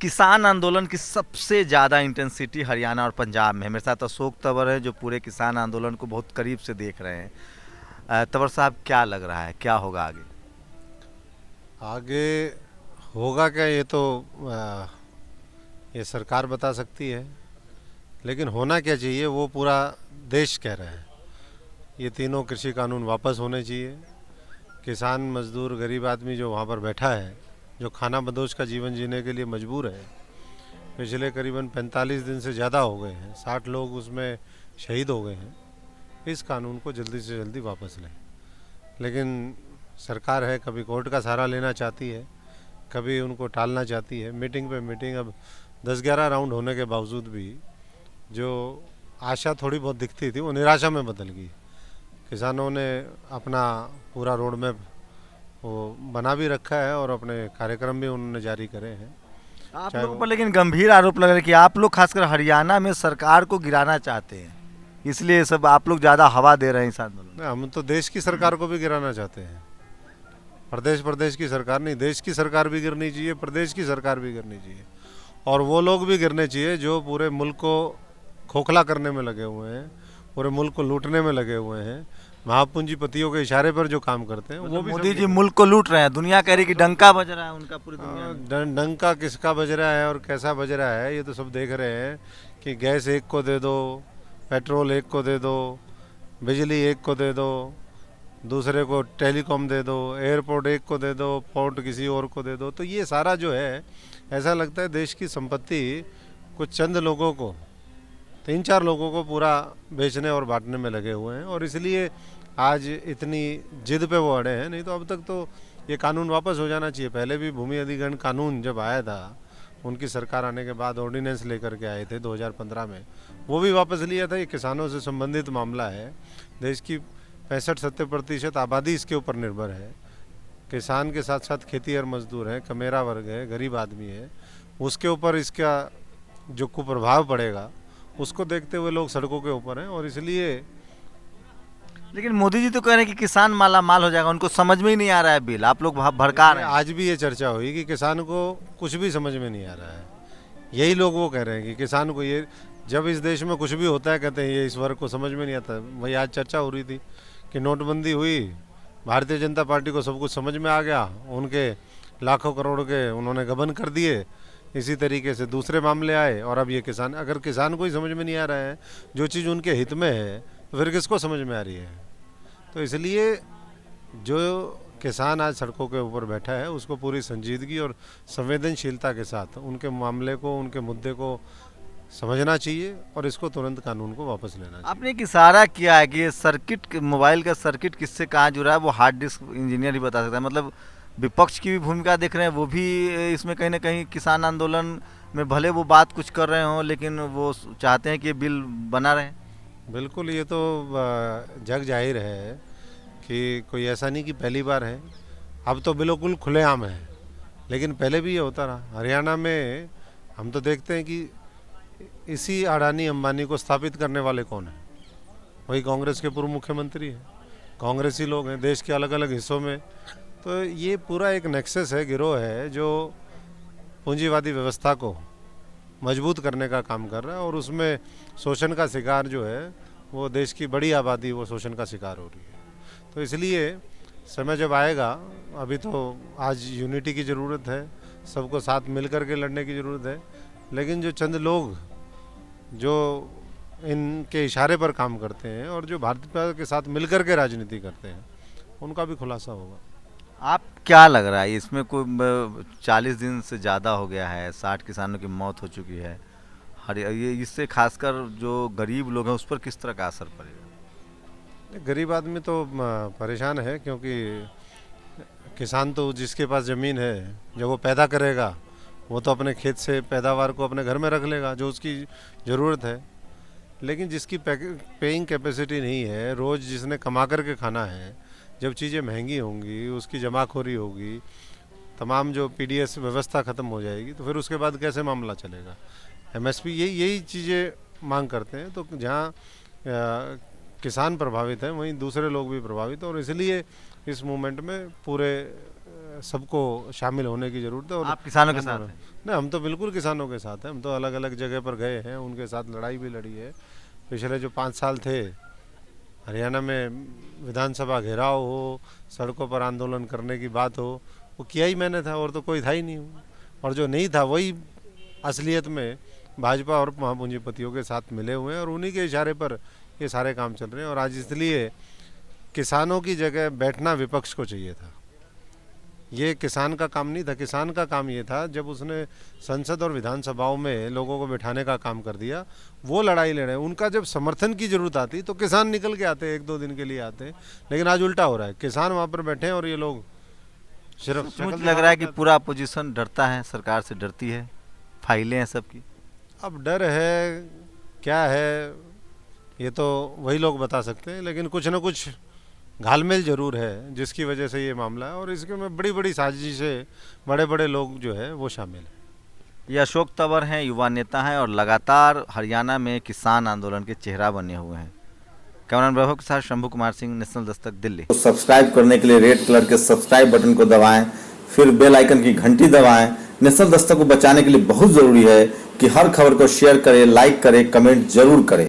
किसान आंदोलन की सबसे ज़्यादा इंटेंसिटी हरियाणा और पंजाब में है। मेरे साथ अशोक तंवर है जो पूरे किसान आंदोलन को बहुत करीब से देख रहे हैं। तंवर साहब, क्या लग रहा है, क्या होगा आगे? आगे होगा क्या ये सरकार बता सकती है, लेकिन होना क्या चाहिए वो पूरा देश कह रहा है। ये तीनों कृषि कानून वापस होने चाहिए। किसान, मजदूर, गरीब आदमी जो वहाँ पर बैठा है, जो खाना बदोश का जीवन जीने के लिए मजबूर है, पिछले करीबन 45 दिन से ज़्यादा हो गए हैं, 60 लोग उसमें शहीद हो गए हैं, इस कानून को जल्दी से जल्दी वापस लें। लेकिन सरकार है, कभी कोर्ट का सहारा लेना चाहती है, कभी उनको टालना चाहती है। मीटिंग पे मीटिंग, अब 10-11 राउंड होने के बावजूद भी जो आशा थोड़ी बहुत दिखती थी वो निराशा में बदल गई। किसानों ने अपना पूरा रोड मैप वो बना भी रखा है और अपने कार्यक्रम भी उन्होंने जारी करे हैं। आप चाहे लोगों वो पर लेकिन गंभीर आरोप लग रहा है कि आप लोग खासकर हरियाणा में सरकार को गिराना चाहते हैं, इसलिए सब आप लोग ज़्यादा हवा दे रहे हैं इस आंदोलन हम तो देश की सरकार को भी गिराना चाहते हैं। प्रदेश प्रदेश की सरकार नहीं, देश की सरकार भी गिरनी चाहिए, प्रदेश की सरकार भी गिरनी चाहिए, और वो लोग भी गिरने चाहिए जो पूरे मुल्क को खोखला करने में लगे हुए हैं, पूरे मुल्क को लूटने में लगे हुए हैं, महापूंजीपतियों के इशारे पर जो काम करते हैं, वो मतलब भी मोदी सब जी गिरने। मुल्क को लूट रहे हैं, दुनिया कह रही कि डंका बज रहा है उनका पूरी दुनिया में। डंका किसका बज रहा है और कैसा बज रहा है ये तो सब देख रहे हैं कि गैस एक को दे दो, पेट्रोल एक को दे दो, बिजली एक को दे दो, दूसरे को टेलीकॉम दे दो, एयरपोर्ट एक को दे दो, पोर्ट किसी और को दे दो। तो ये सारा जो है, ऐसा लगता है देश की संपत्ति कुछ चंद लोगों को, 3-4 लोगों को पूरा बेचने और बांटने में लगे हुए हैं, और इसलिए आज इतनी जिद पे वो अड़े हैं। नहीं तो अब तक तो ये कानून वापस हो जाना चाहिए। पहले भी भूमि अधिग्रहण कानून जब आया था, उनकी सरकार आने के बाद ऑर्डिनेंस लेकर के आए थे 2015 में, वो भी वापस लिया था। ये किसानों से संबंधित मामला है। देश की 65-70% आबादी इसके ऊपर निर्भर है। किसान के साथ साथ खेती और मजदूर हैं, कमेरा वर्ग है, गरीब आदमी है, उसके ऊपर इसका जो कुप्रभाव पड़ेगा उसको देखते हुए लोग सड़कों के ऊपर हैं। और इसलिए लेकिन मोदी जी तो कह रहे हैं कि किसान माला माल हो जाएगा, उनको समझ में ही नहीं आ रहा है बिल, आप लोग भड़का रहे हैं। आज भी ये चर्चा हुई कि किसान को कुछ भी समझ में नहीं आ रहा है। यही लोग वो कह रहे हैं कि किसान को ये, जब इस देश में कुछ भी होता है कहते हैं ये इस वर्ग को समझ में नहीं आता। वही आज चर्चा हो रही थी कि नोटबंदी हुई, भारतीय जनता पार्टी को सब कुछ समझ में आ गया, उनके लाखों करोड़ के उन्होंने गबन कर दिए। इसी तरीके से दूसरे मामले आए, और अब ये किसान, अगर किसान को ही समझ में नहीं आ रहा है जो चीज़ उनके हित में है, तो फिर किसको समझ में आ रही है? तो इसलिए जो किसान आज सड़कों के ऊपर बैठा है उसको पूरी संजीदगी और संवेदनशीलता के साथ उनके मामले को, उनके मुद्दे को समझना चाहिए, और इसको तुरंत कानून को वापस लेना चाहिए। आपने एक इशारा किया है कि ये सर्किट, मोबाइल का सर्किट किससे कहाँ जुड़ा है वो हार्ड डिस्क इंजीनियर ही बता सकता है। मतलब विपक्ष की भी भूमिका देख रहे हैं, वो भी इसमें कहीं ना कहीं किसान आंदोलन में भले वो बात कुछ कर रहे हों, लेकिन वो चाहते हैं कि ये बिल बना रहे। बिल्कुल, ये तो जग जाहिर है कि कोई ऐसा नहीं कि पहली बार है, अब तो बिल्कुल खुलेआम है। लेकिन पहले भी ये होता रहा। हरियाणा में हम तो देखते हैं कि इसी अडानी अंबानी को स्थापित करने वाले कौन हैं? वही कांग्रेस के पूर्व मुख्यमंत्री हैं, कांग्रेसी लोग हैं देश के अलग अलग हिस्सों में। तो ये पूरा एक नेक्सस है, गिरोह है जो पूंजीवादी व्यवस्था को मजबूत करने का काम कर रहा है, और उसमें शोषण का शिकार जो है वो देश की बड़ी आबादी वो शोषण का शिकार हो रही है। तो इसलिए समय जब आएगा, अभी तो आज यूनिटी की ज़रूरत है, सबको साथ मिल कर के लड़ने की ज़रूरत है, लेकिन जो चंद लोग जो इनके इशारे पर काम करते हैं और जो भाजपा के साथ मिलकर के राजनीति करते हैं, उनका भी खुलासा होगा। आप क्या लग रहा है इसमें कोई 40 दिन से ज़्यादा हो गया है, 60 किसानों की मौत हो चुकी है, हर ये इससे खासकर जो गरीब लोग हैं उस पर किस तरह का असर पड़ेगा? गरीब आदमी तो परेशान है, क्योंकि किसान तो जिसके पास ज़मीन है, जब वो पैदा करेगा वो तो अपने खेत से पैदावार को अपने घर में रख लेगा जो उसकी ज़रूरत है। लेकिन जिसकी पेइंग कैपेसिटी नहीं है, रोज़ जिसने कमा करके खाना है, जब चीज़ें महंगी होंगी, उसकी जमाखोरी होगी, तमाम जो पीडीएस व्यवस्था ख़त्म हो जाएगी, तो फिर उसके बाद कैसे मामला चलेगा? एमएसपी यही चीज़ें मांग करते हैं। तो जहाँ किसान प्रभावित हैं वहीं दूसरे लोग भी प्रभावित हैं, और इसलिए इस मूवमेंट में पूरे सबको शामिल होने की ज़रूरत है। और आप किसानों के साथ हैं? नहीं, हम तो बिल्कुल किसानों के साथ हैं। हम तो अलग अलग जगह पर गए हैं, उनके साथ लड़ाई भी लड़ी है। पिछले जो 5 साल थे, हरियाणा में विधानसभा घेराव हो, सड़कों पर आंदोलन करने की बात हो, वो किया ही मैंने था, और तो कोई था ही नहीं। और जो नहीं था वही असलियत में भाजपा और महापूंजीपतियों के साथ मिले हुए हैं, और उन्हीं के इशारे पर ये सारे काम चल रहे हैं। और आज इसलिए किसानों की जगह बैठना विपक्ष को चाहिए था। ये किसान का काम नहीं था। किसान का काम ये था, जब उसने संसद और विधानसभाओं में लोगों को बिठाने का काम कर दिया, वो लड़ाई लड़े। उनका जब समर्थन की ज़रूरत आती तो किसान निकल के आते, 1-2 दिन के लिए आते। लेकिन आज उल्टा हो रहा है, किसान वहाँ पर बैठे हैं और ये लोग सिर्फ मुझे लग रहा है कि पूरा अपोजिशन डरता है, सरकार से डरती है, फाइलें हैं सबकी। अब डर है क्या है ये तो वही लोग बता सकते हैं, लेकिन कुछ ना कुछ घालमेल जरूर है जिसकी वजह से ये मामला है। और इसके में बड़ी बड़ी साजिशें, बड़े बड़े लोग जो है वो शामिल हैं। ये अशोक तंवर हैं, युवा नेता हैं और लगातार हरियाणा में किसान आंदोलन के चेहरा बने हुए हैं। कैमरामैन वैभव के साथ शंभू कुमार सिंह, नेशनल दस्तक, दिल्ली। तो सब्सक्राइब करने के लिए रेड कलर के सब्सक्राइब बटन को दबाएं, फिर बेल आइकन की घंटी दबाएं। नेशनल दस्तक को बचाने के लिए बहुत जरूरी है कि हर खबर को शेयर करें, लाइक करें, कमेंट जरूर करें।